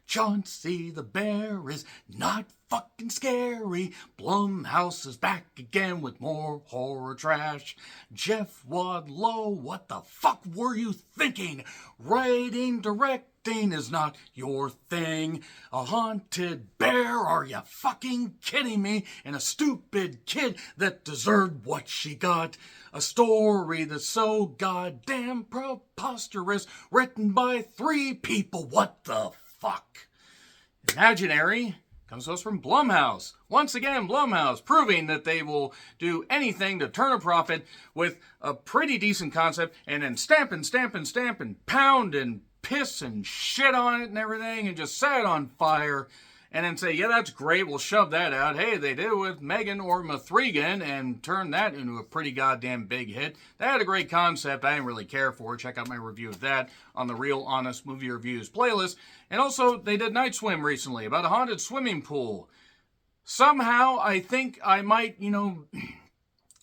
Chauncey the Bear is not fucking scary. Blumhouse is back again with more horror trash. Jeff Wadlow, what the fuck were you thinking? Writing, directing is not your thing. A haunted bear, are you fucking kidding me? And a stupid kid that deserved what she got. A story that's so goddamn preposterous, written by 3 people. What the fuck? Imaginary comes to us from Blumhouse. Once again, Blumhouse proving that they will do anything to turn a profit with a pretty decent concept and then stamp and pound and piss and shit on it and everything and just set it on fire and then say, yeah, that's great, we'll shove that out. Hey, they did it with Megan or Mathregan and turned that into a pretty goddamn big hit. They had a great concept. I didn't really care for it. Check out my review of that on the Real Honest Movie Reviews playlist. And also, they did Night Swim recently about a haunted swimming pool. Somehow, I think I might,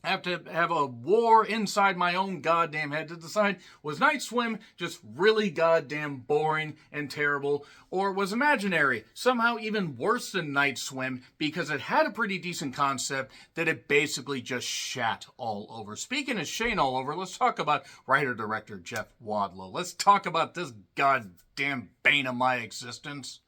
have to have a war inside my own goddamn head to decide, was Night Swim just really goddamn boring and terrible, or was Imaginary somehow even worse than Night Swim because it had a pretty decent concept that it basically just shat all over. Speaking of Shane all over, let's talk about writer-director Jeff Wadlow. Let's talk about this goddamn bane of my existence.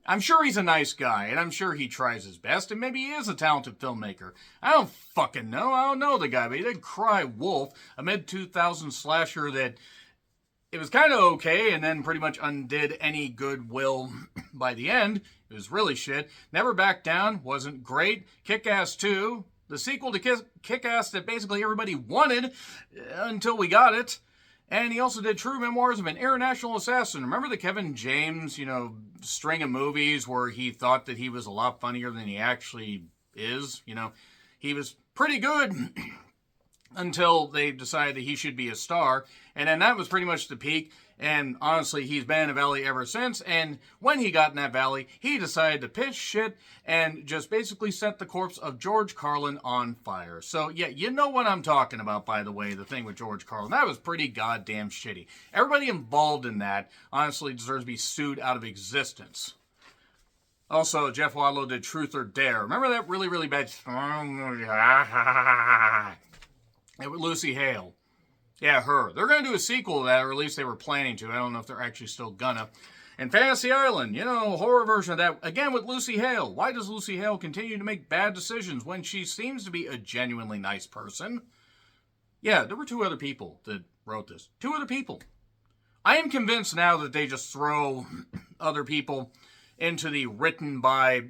I'm sure he's a nice guy, and I'm sure he tries his best, and maybe he is a talented filmmaker. I don't fucking know. I don't know the guy, but he did Cry Wolf, a mid-2000s slasher that it was kind of okay, and then pretty much undid any goodwill by the end. It was really shit. Never Back Down wasn't great. Kick-Ass 2, the sequel to Kick-Ass that basically everybody wanted until we got it. And he also did True Memoirs of an International Assassin. Remember the Kevin James, string of movies where he thought that he was a lot funnier than he actually is? He was pretty good until they decided that he should be a star. And then that was pretty much the peak. And honestly, he's been in a valley ever since. And when he got in that valley, he decided to pitch shit and just basically set the corpse of George Carlin on fire. So, yeah, you know what I'm talking about, by the way, the thing with George Carlin. That was pretty goddamn shitty. Everybody involved in that, honestly, deserves to be sued out of existence. Also, Jeff Wadlow did Truth or Dare. Remember that really, really bad... Lucy Hale. Yeah, her. They're going to do a sequel to that, or at least they were planning to. I don't know if they're actually still gonna. And Fantasy Island, horror version of that, again with Lucy Hale. Why does Lucy Hale continue to make bad decisions when she seems to be a genuinely nice person? Yeah, there were 2 other people that wrote this. 2 other people. I am convinced now that they just throw other people into the written by,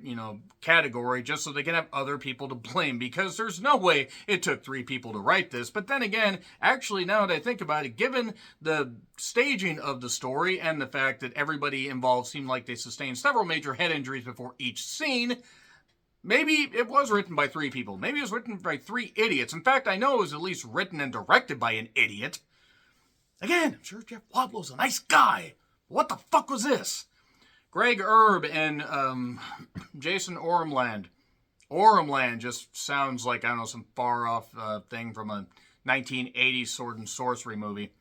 category just so they can have other people to blame, because there's no way it took 3 people to write this. But then again, actually, now that I think about it, given the staging of the story and the fact that everybody involved seemed like they sustained several major head injuries before each scene, maybe it was written by 3 people. Maybe it was written by 3 idiots. In fact, I know it was at least written and directed by an idiot. Again, I'm sure Jeff Wadlow's a nice guy. What the fuck was this? Greg Erb and Jason Ormland. Ormland just sounds like, some far-off thing from a 1980s sword and sorcery movie.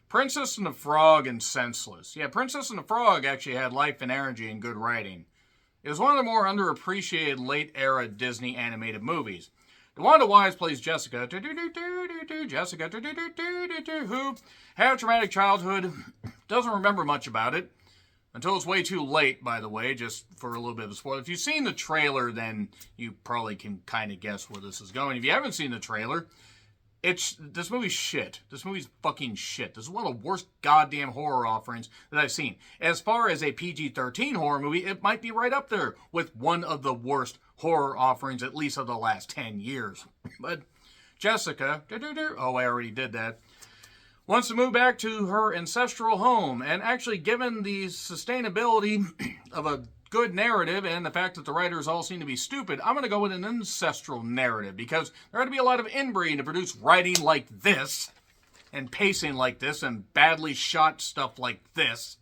Princess and the Frog and Senseless. Yeah, Princess and the Frog actually had life and energy and good writing. It was one of the more underappreciated late-era Disney animated movies. DeWanda Wise plays Jessica, Jessica, who had a traumatic childhood, doesn't remember much about it. Until it's way too late, by the way, just for a little bit of a spoiler. If you've seen the trailer, then you probably can kind of guess where this is going. If you haven't seen the trailer, this movie's shit. This movie's fucking shit. This is one of the worst goddamn horror offerings that I've seen. As far as a PG-13 horror movie, it might be right up there with one of the worst horror offerings, at least of the last 10 years. But Jessica, oh, I already did that, wants to move back to her ancestral home. And actually, given the sustainability of a good narrative and the fact that the writers all seem to be stupid, I'm going to go with an ancestral narrative, because there had to be a lot of inbreeding to produce writing like this and pacing like this and badly shot stuff like this.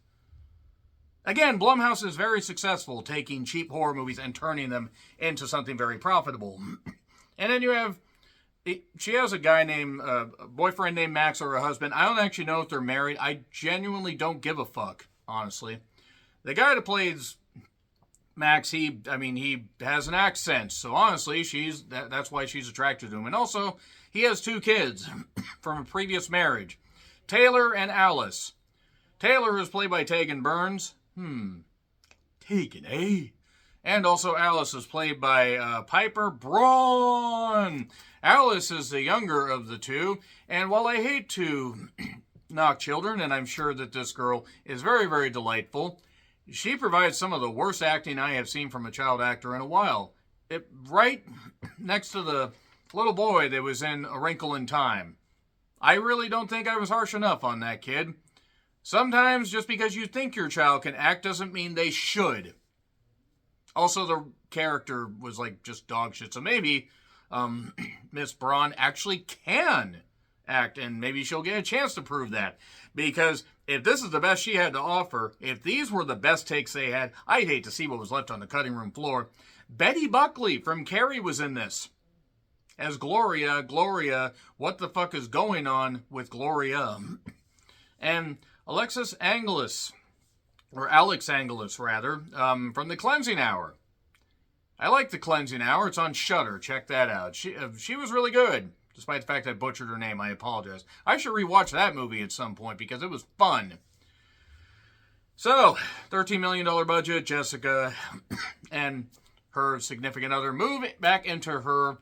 Again, Blumhouse is very successful taking cheap horror movies and turning them into something very profitable. And then you have... she has a guy named, a boyfriend named Max, or a husband. I don't actually know if they're married. I genuinely don't give a fuck, honestly. The guy that plays Max, he has an accent, so honestly, that's why she's attracted to him. And also, he has 2 kids from a previous marriage, Taylor and Alice. Taylor is played by Tegan Burns. Tegan, eh? And also Alice is played by Piper Braun. Alice is the younger of the 2, and while I hate to knock children, and I'm sure that this girl is very, very delightful, she provides some of the worst acting I have seen from a child actor in a while. Right next to the little boy that was in A Wrinkle in Time. I really don't think I was harsh enough on that kid. Sometimes just because you think your child can act doesn't mean they should. Also, the character was like just dog shit, so maybe Miss Braun actually can act, and maybe she'll get a chance to prove that. Because if this is the best she had to offer, if these were the best takes they had, I'd hate to see what was left on the cutting room floor. Betty Buckley from Carrie was in this as Gloria. Gloria, what the fuck is going on with Gloria? And Alex Angeles, rather, from The Cleansing Hour. I like The Cleansing Hour. It's on Shudder. Check that out. She was really good. Despite the fact I butchered her name, I apologize. I should rewatch that movie at some point because it was fun. So, $13 million budget, Jessica and her significant other move back into her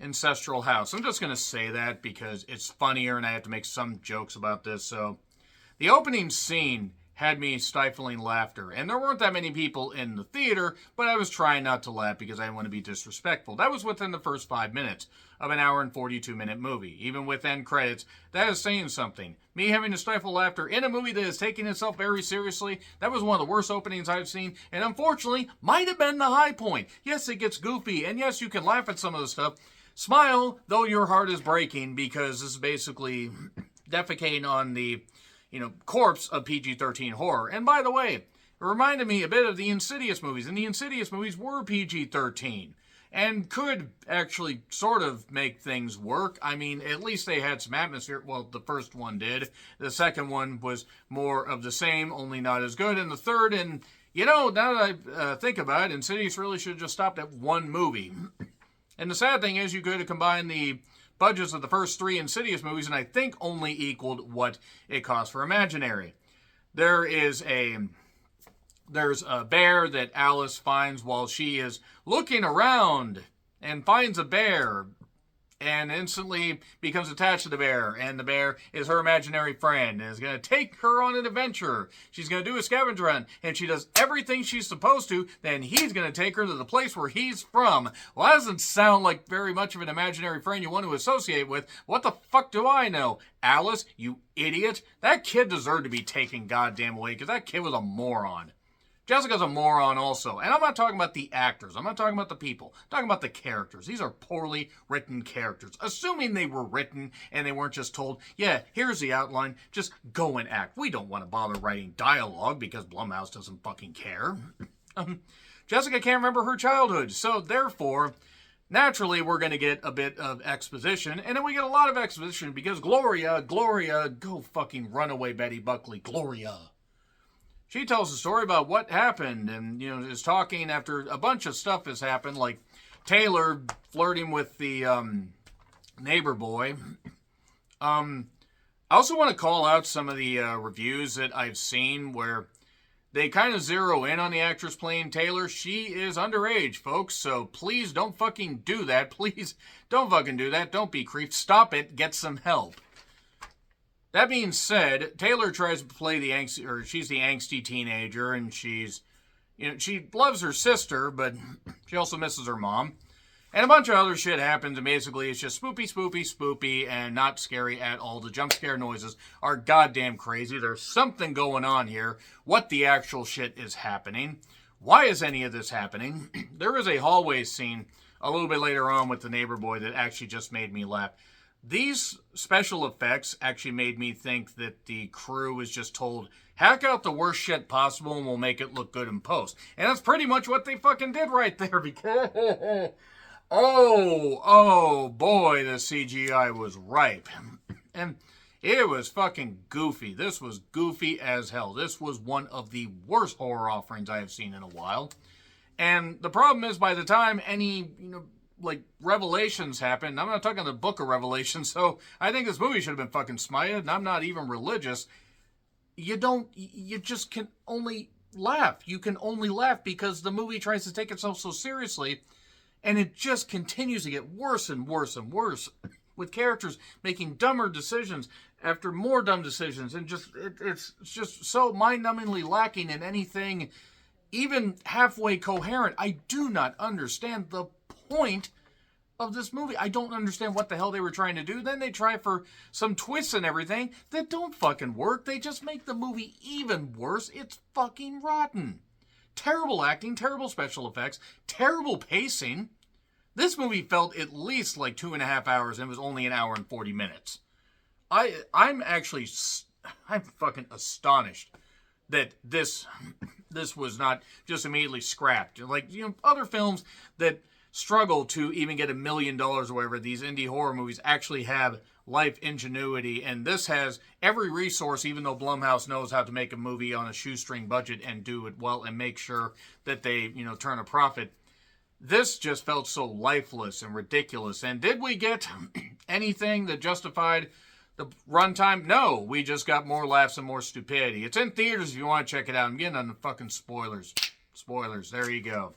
ancestral house. I'm just going to say that because it's funnier and I have to make some jokes about this. So, the opening scene had me stifling laughter. And there weren't that many people in the theater, but I was trying not to laugh because I didn't want to be disrespectful. That was within the first 5 minutes of an hour and 42-minute movie. Even with end credits, that is saying something. Me having to stifle laughter in a movie that is taking itself very seriously, that was one of the worst openings I've seen, and unfortunately, might have been the high point. Yes, it gets goofy, and yes, you can laugh at some of the stuff. Smile, though your heart is breaking, because this is basically defecating on the corpse of PG-13 horror. And by the way, it reminded me a bit of the Insidious movies. And the Insidious movies were PG-13 and could actually sort of make things work. I mean, at least they had some atmosphere. Well, the first one did. The second one was more of the same, only not as good. And the third, and now that I think about it, Insidious really should have just stopped at one movie. And the sad thing is you could have combined the budgets of the first 3 Insidious movies, and I think only equaled what it cost for Imaginary. There's a bear that Alice finds while she is looking around and finds a bear and instantly becomes attached to the bear, and the bear is her imaginary friend and is going to take her on an adventure. She's going to do a scavenger hunt, and she does everything she's supposed to, then he's going to take her to the place where he's from. Well, that doesn't sound like very much of an imaginary friend you want to associate with. What the fuck do I know? Alice, you idiot. That kid deserved to be taken goddamn away because that kid was a moron. Jessica's a moron also. And I'm not talking about the actors. I'm not talking about the people. I'm talking about the characters. These are poorly written characters. Assuming they were written and they weren't just told, yeah, here's the outline, just go and act. We don't want to bother writing dialogue because Blumhouse doesn't fucking care. Jessica can't remember her childhood. So therefore, naturally, we're going to get a bit of exposition. And then we get a lot of exposition because Gloria, go fucking run away, Betty Buckley, Gloria. She tells a story about what happened and, is talking after a bunch of stuff has happened, like Taylor flirting with the neighbor boy. I also want to call out some of the reviews that I've seen where they kind of zero in on the actress playing Taylor. She is underage, folks, so please don't fucking do that. Please don't fucking do that. Don't be creeped. Stop it. Get some help. That being said, Taylor tries to play she's the angsty teenager, and she loves her sister, but she also misses her mom. And a bunch of other shit happens, and basically it's just spoopy, and not scary at all. The jump scare noises are goddamn crazy. There's something going on here. What the actual shit is happening? Why is any of this happening? There is a hallway scene a little bit later on with the neighbor boy that actually just made me laugh. These special effects actually made me think that the crew was just told, hack out the worst shit possible and we'll make it look good in post. And that's pretty much what they fucking did right there because, oh boy, the CGI was ripe. And It was fucking goofy. This was goofy as hell. This was one of the worst horror offerings I have seen in a while. And the problem is, by the time any, like, revelations happen, I'm not talking the book of Revelation, so I think this movie should have been fucking smited, and I'm not even religious. You just can only laugh. You can only laugh because the movie tries to take itself so seriously, and it just continues to get worse and worse and worse, with characters making dumber decisions after more dumb decisions, and it's just so mind-numbingly lacking in anything even halfway coherent. I do not understand the point of this movie. I don't understand what the hell they were trying to do. Then they try for some twists and everything that don't fucking work. They just make the movie even worse. It's fucking rotten. Terrible acting, terrible special effects, terrible pacing. This movie felt at least like 2.5 hours, and it was only an hour and 40 minutes. I'm fucking astonished that this was not just immediately scrapped. Like, other films that struggle to even get $1 million or whatever, these indie horror movies actually have life ingenuity, and this has every resource, even though Blumhouse knows how to make a movie on a shoestring budget and do it well and make sure that they, turn a profit. This just felt so lifeless and ridiculous. And did we get anything that justified the runtime? No, we just got more laughs and more stupidity. It's in theaters if you want to check it out. I'm getting on the fucking spoilers. Spoilers, there you go.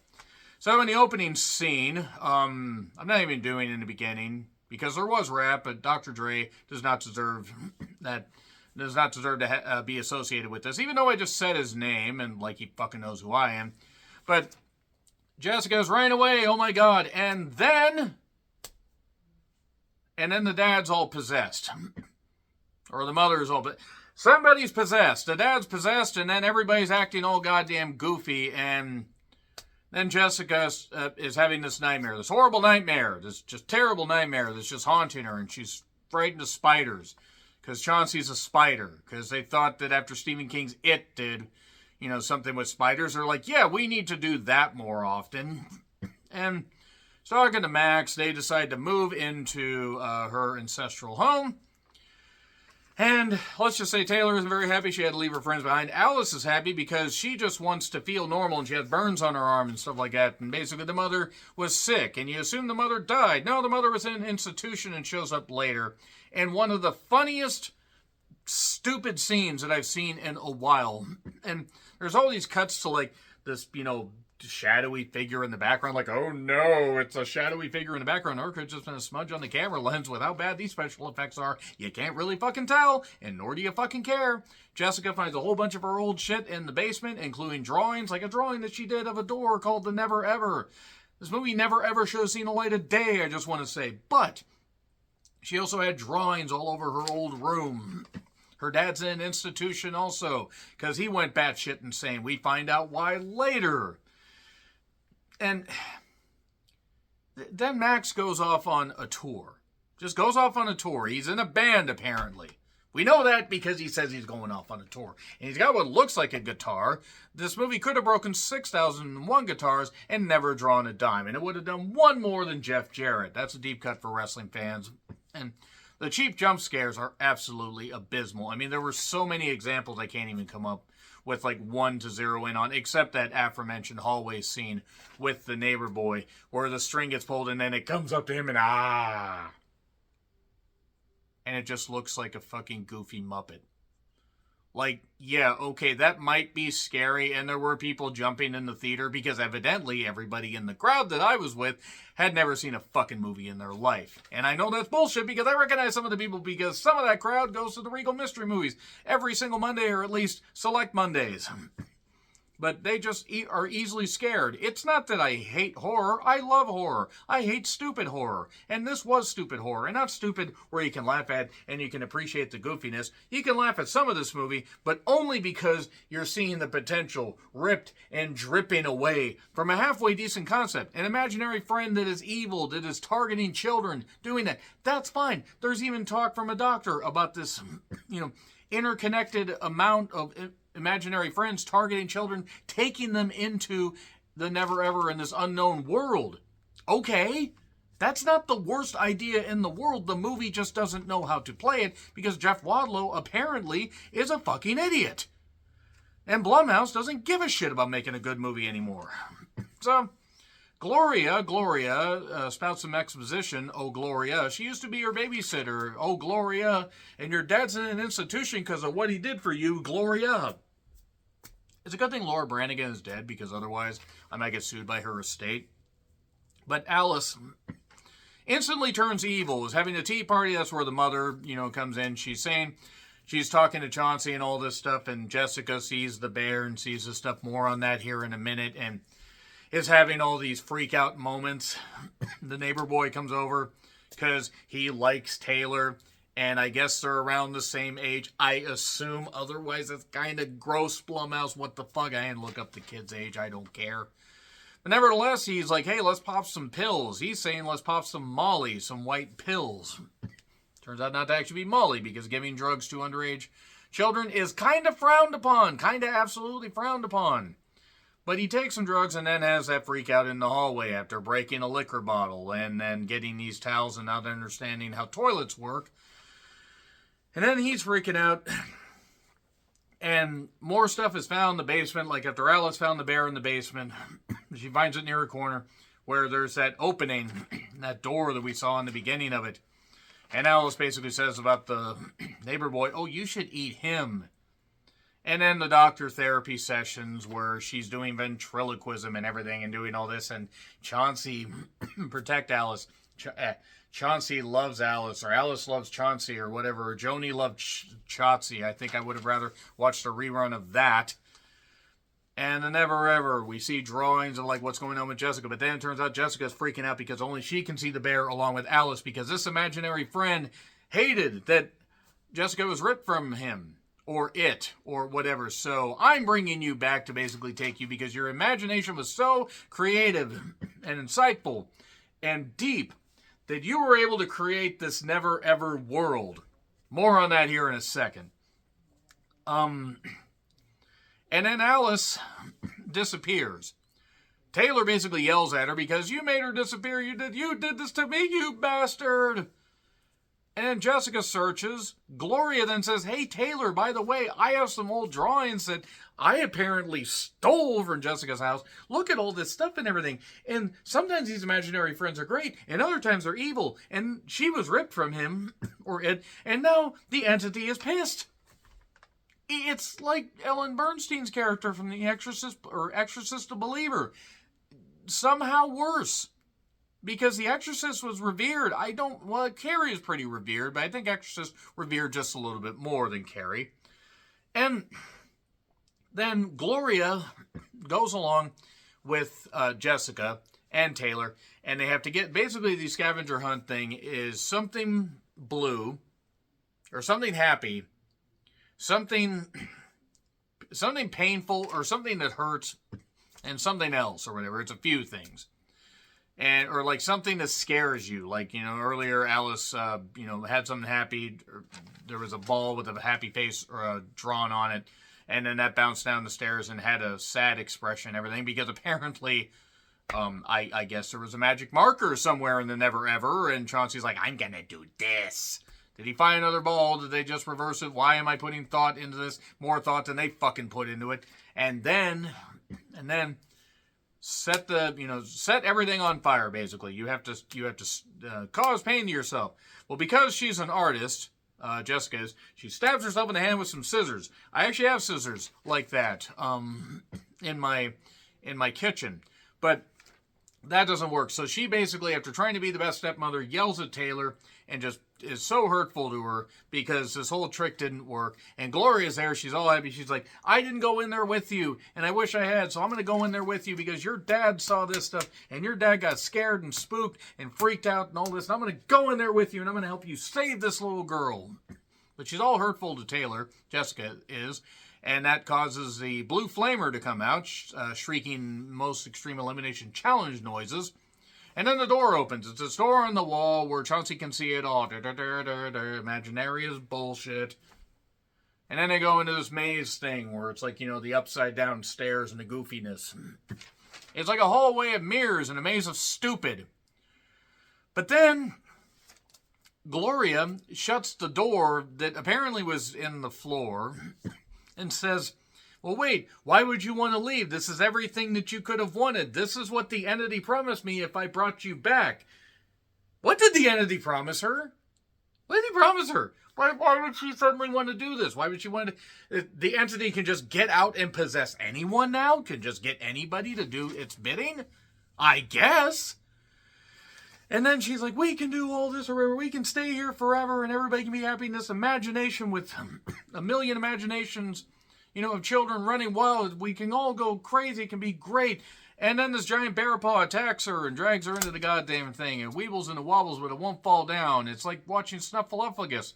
So in the opening scene, I'm not even doing it in the beginning because there was rap, but Dr. Dre does not deserve that. Does not deserve to be associated with this, even though I just said his name and like he fucking knows who I am. But Jessica's running away, oh my god, and then the dad's all possessed. Or the mother's all, but somebody's possessed. The dad's possessed, and then everybody's acting all goddamn goofy, and then Jessica is having this nightmare, this horrible nightmare, this just terrible nightmare that's just haunting her, and she's frightened of spiders, because Chauncey's a spider, because they thought that after Stephen King's It did, something with spiders, they're like, yeah, we need to do that more often. And so talking to Max, they decide to move into her ancestral home. And let's just say Taylor isn't very happy. She had to leave her friends behind. Alice is happy because she just wants to feel normal, and she has burns on her arm and stuff like that. And basically the mother was sick, and you assume the mother died. No, the mother was in an institution and shows up later. And one of the funniest stupid scenes that I've seen in a while. And there's all these cuts to like this, shadowy figure in the background, like, oh no, it's a shadowy figure in the background, or it could have just been a smudge on the camera lens. With how bad these special effects are, you can't really fucking tell, and nor do you fucking care. Jessica finds a whole bunch of her old shit in the basement, including drawings, like a drawing that she did of a door called the Never Ever. This movie never ever should have seen the light of day, I just want to say. But she also had drawings all over her old room. Her dad's in an institution also, because he went batshit insane. We find out why later. And then Max goes off on a tour. Just goes off on a tour. He's in a band, apparently. We know that because he says he's going off on a tour. And he's got what looks like a guitar. This movie could have broken 6,001 guitars and never drawn a dime. And it would have done one more than Jeff Jarrett. That's a deep cut for wrestling fans. And the cheap jump scares are absolutely abysmal. I mean, there were so many examples I can't even come up with like one to zero in on, except that aforementioned hallway scene with the neighbor boy where the string gets pulled and then it comes up to him and and it just looks like a fucking goofy Muppet. Like, yeah, okay, that might be scary, and there were people jumping in the theater because evidently everybody in the crowd that I was with had never seen a fucking movie in their life. And I know that's bullshit because I recognize some of the people because some of that crowd goes to the Regal Mystery Movies every single Monday, or at least select Mondays. But they just are easily scared. It's not that I hate horror. I love horror. I hate stupid horror. And this was stupid horror. And not stupid where you can laugh at and you can appreciate the goofiness. You can laugh at some of this movie, but only because you're seeing the potential ripped and dripping away from a halfway decent concept. An imaginary friend that is evil, that is targeting children, doing that. That's fine. There's even talk from a doctor about this, interconnected amount of imaginary friends targeting children, taking them into the never ever in this unknown world. Okay, That's not the worst idea in the world. The movie just doesn't know how to play it because Jeff Wadlow apparently is a fucking idiot. And Blumhouse doesn't give a shit about making a good movie anymore. So, Gloria spouts some exposition. Oh, Gloria, she used to be your babysitter. Oh, Gloria, and your dad's in an institution because of what he did for you, Gloria. It's a good thing Laura Branigan is dead because otherwise I might get sued by her estate. But Alice instantly turns evil, is having a tea party. That's where the mother, comes in. She's talking to Chauncey and all this stuff, and Jessica sees the bear and sees this stuff. More on that here in a minute, and is having all these freak out moments. The neighbor boy comes over because he likes Taylor, and I guess they're around the same age, I assume. Otherwise, it's kind of gross, Blumhouse. What the fuck? I didn't look up the kid's age. I don't care. But nevertheless, he's like, hey, let's pop some pills. He's saying let's pop some Molly, some white pills. Turns out not to actually be Molly, because giving drugs to underage children is kind of frowned upon. Kind of absolutely frowned upon. But he takes some drugs and then has that freak out in the hallway after breaking a liquor bottle and then getting these towels and not understanding how toilets work. And then he's freaking out. And more stuff is found in the basement. Like after Alice found the bear in the basement, she finds it near a corner where there's that opening, that door that we saw in the beginning of it. And Alice basically says about the neighbor boy, oh, you should eat him. And then the doctor therapy sessions where she's doing ventriloquism and everything and doing all this. And Chauncey, protect Alice. Chauncey loves Alice, or Alice loves Chauncey, or whatever. Or Joni loved Chauncey. I think I would have rather watched a rerun of that. And the Never Ever, we see drawings of like what's going on with Jessica. But then it turns out Jessica's freaking out because only she can see the bear along with Alice, because this imaginary friend hated that Jessica was ripped from him. Or it, or whatever. So I'm bringing you back to basically take you because your imagination was so creative and insightful and deep that you were able to create this never ever world. More on that here in a second. And then Alice disappears. Taylor basically yells at her because you made her disappear. You did this to me, you bastard. And Jessica searches. Gloria then says, hey, Taylor, by the way, I have some old drawings that I apparently stole from Jessica's house. Look at all this stuff and everything. And sometimes these imaginary friends are great, and other times they're evil. And she was ripped from him, or it, and now the entity is pissed. It's like Ellen Bernstein's character from The Exorcist, or Exorcist a Believer. Somehow worse. Because The Exorcist was revered. Carrie is pretty revered, but I think Exorcist revered just a little bit more than Carrie. And then Gloria goes along with Jessica and Taylor, and they have to get, basically the scavenger hunt thing is something blue, or something happy, something painful, or something that hurts, and something else, or whatever. It's a few things. Or like something that scares you. Like, earlier Alice, had something happy. There was a ball with a happy face drawn on it. And then that bounced down the stairs and had a sad expression and everything. Because apparently, I guess there was a magic marker somewhere in the Never Ever. And Chauncey's like, I'm going to do this. Did he find another ball? Did they just reverse it? Why am I putting thought into this? More thought than they fucking put into it. And then... set everything on fire, basically. You have to cause pain to yourself. Well, because she's an artist, Jessica is, she stabs herself in the hand with some scissors. I actually have scissors like that in my kitchen. But that doesn't work. So she basically, after trying to be the best stepmother, yells at Taylor and just is so hurtful to her because this whole trick didn't work. And Gloria's there. She's all happy. She's like, I didn't go in there with you, and I wish I had, so I'm going to go in there with you because your dad saw this stuff, and your dad got scared and spooked and freaked out and all this, and I'm going to go in there with you, and I'm going to help you save this little girl. But she's all hurtful to Taylor, Jessica is, and that causes the blue flamer to come out, shrieking most extreme elimination challenge noises. And then the door opens. It's a door on the wall where Chauncey can see it all. Imaginary is bullshit. And then they go into this maze thing where it's like, the upside down stairs and the goofiness. It's like a hallway of mirrors and a maze of stupid. But then Gloria shuts the door that apparently was in the floor and says, well, wait, why would you want to leave? This is everything that you could have wanted. This is what the entity promised me if I brought you back. What did the entity promise her? What did he promise her? Why would she suddenly want to do this? Why would she want to... The entity can just get out and possess anyone now? Can just get anybody to do its bidding? I guess. And then she's like, we can do all this, or we can stay here forever and everybody can be happy in this imagination with a million imaginations, of children running wild. We can all go crazy. It can be great. And then this giant bear paw attacks her and drags her into the goddamn thing. It weebles and it wobbles, but it won't fall down. It's like watching Snuffleupagus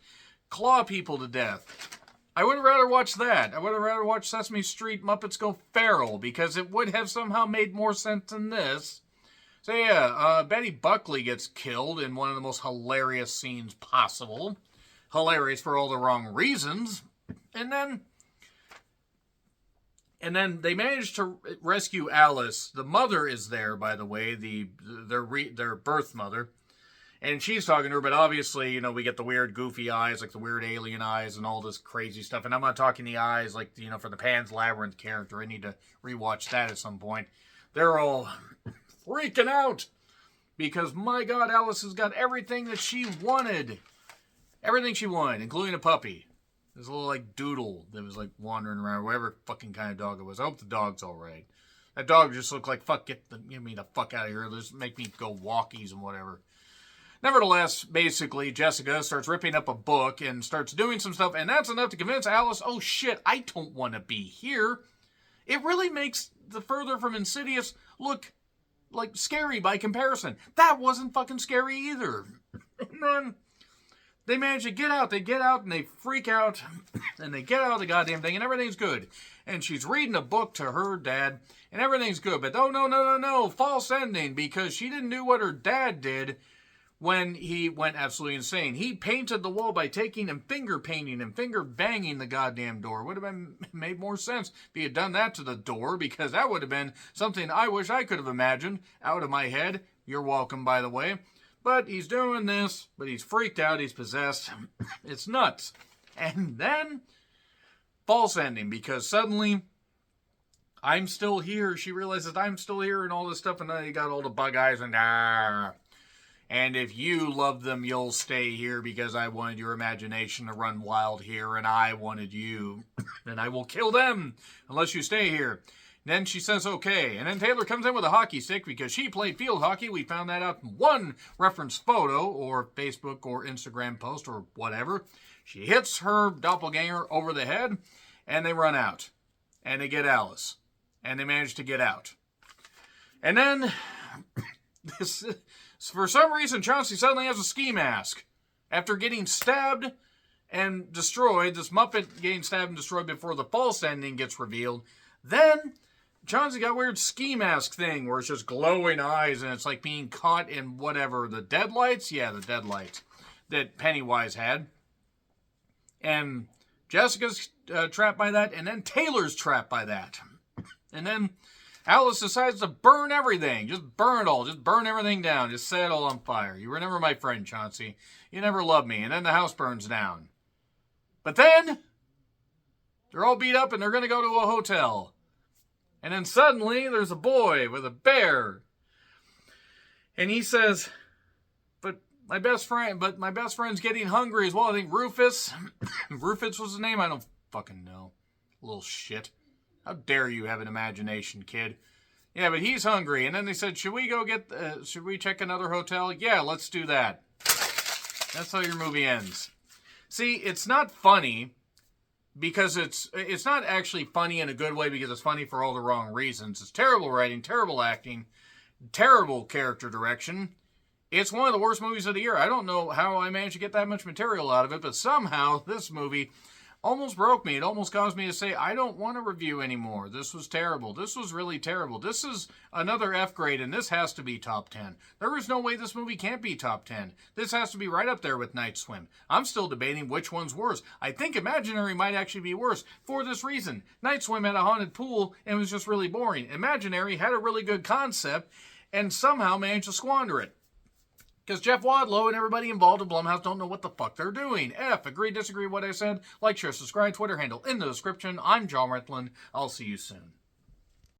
claw people to death. I would have rather watched that. I would have rather watched Sesame Street Muppets Go Feral, because it would have somehow made more sense than this. So yeah, Betty Buckley gets killed in one of the most hilarious scenes possible. Hilarious for all the wrong reasons. And then they manage to rescue Alice. The mother is there, by the way, their birth mother. And she's talking to her, but obviously, we get the weird goofy eyes, like the weird alien eyes and all this crazy stuff. And I'm not talking the eyes like, for the Pan's Labyrinth character. I need to rewatch that at some point. They're all freaking out because, my God, Alice has got everything that she wanted. Everything she wanted, including a puppy. This little, doodle that was, wandering around, whatever fucking kind of dog it was. I hope the dog's all right. That dog just looked like, get me the fuck out of here. Just make me go walkies and whatever. Nevertheless, basically, Jessica starts ripping up a book and starts doing some stuff, and that's enough to convince Alice, oh shit, I don't want to be here. It really makes the Further from Insidious look scary by comparison. That wasn't fucking scary either. And then they manage to get out. They get out and they freak out. And they get out of the goddamn thing and everything's good. And she's reading a book to her dad and everything's good. But no. False ending, because she didn't do what her dad did when he went absolutely insane. He painted the wall by taking and finger painting and finger banging the goddamn door. Would have made more sense if he had done that to the door, because that would have been something I wish I could have imagined out of my head. You're welcome, by the way. But he's doing this, but he's freaked out, he's possessed. It's nuts. And then, false ending, because suddenly, I'm still here. She realizes I'm still here and all this stuff, and then you got all the bug eyes and and if you love them, you'll stay here because I wanted your imagination to run wild here and I wanted you. And I will kill them unless you stay here. And then she says, okay. And then Taylor comes in with a hockey stick because she played field hockey. We found that out in one reference photo or Facebook or Instagram post or whatever. She hits her doppelganger over the head and they run out. And they get Alice. And they manage to get out. And then for some reason, Chauncey suddenly has a ski mask. After getting stabbed and destroyed, this Muppet getting stabbed and destroyed before the false ending gets revealed, then Chauncey got a weird ski mask thing where it's just glowing eyes and it's like being caught in whatever, the deadlights? Yeah, the deadlights that Pennywise had. And Jessica's trapped by that, and then Taylor's trapped by that. And then Alice decides to burn everything. Just burn it all. Just burn everything down. Just set it all on fire. You were never my friend, Chauncey. You never loved me. And then the house burns down. But then, they're all beat up and they're going to go to a hotel. And then suddenly, there's a boy with a bear. And he says, but my best friend's getting hungry as well. I think Rufus. Rufus was his name? I don't fucking know. Little shit. How dare you have an imagination, kid? Yeah, but he's hungry. And then they said, should we check another hotel? Yeah, let's do that. That's how your movie ends. See, it's not funny because it's not actually funny in a good way because it's funny for all the wrong reasons. It's terrible writing, terrible acting, terrible character direction. It's one of the worst movies of the year. I don't know how I managed to get that much material out of it, but somehow this movie almost broke me. It almost caused me to say, I don't want to review anymore. This was terrible. This was really terrible. This is another F grade, and this has to be top 10. There is no way this movie can't be top 10. This has to be right up there with Night Swim. I'm still debating which one's worse. I think Imaginary might actually be worse for this reason. Night Swim had a haunted pool and was just really boring. Imaginary had a really good concept and somehow managed to squander it. Because Jeff Wadlow and everybody involved in Blumhouse don't know what the fuck they're doing. F, agree, disagree with what I said? Like, share, subscribe, Twitter handle in the description. I'm John Renthland. I'll see you soon.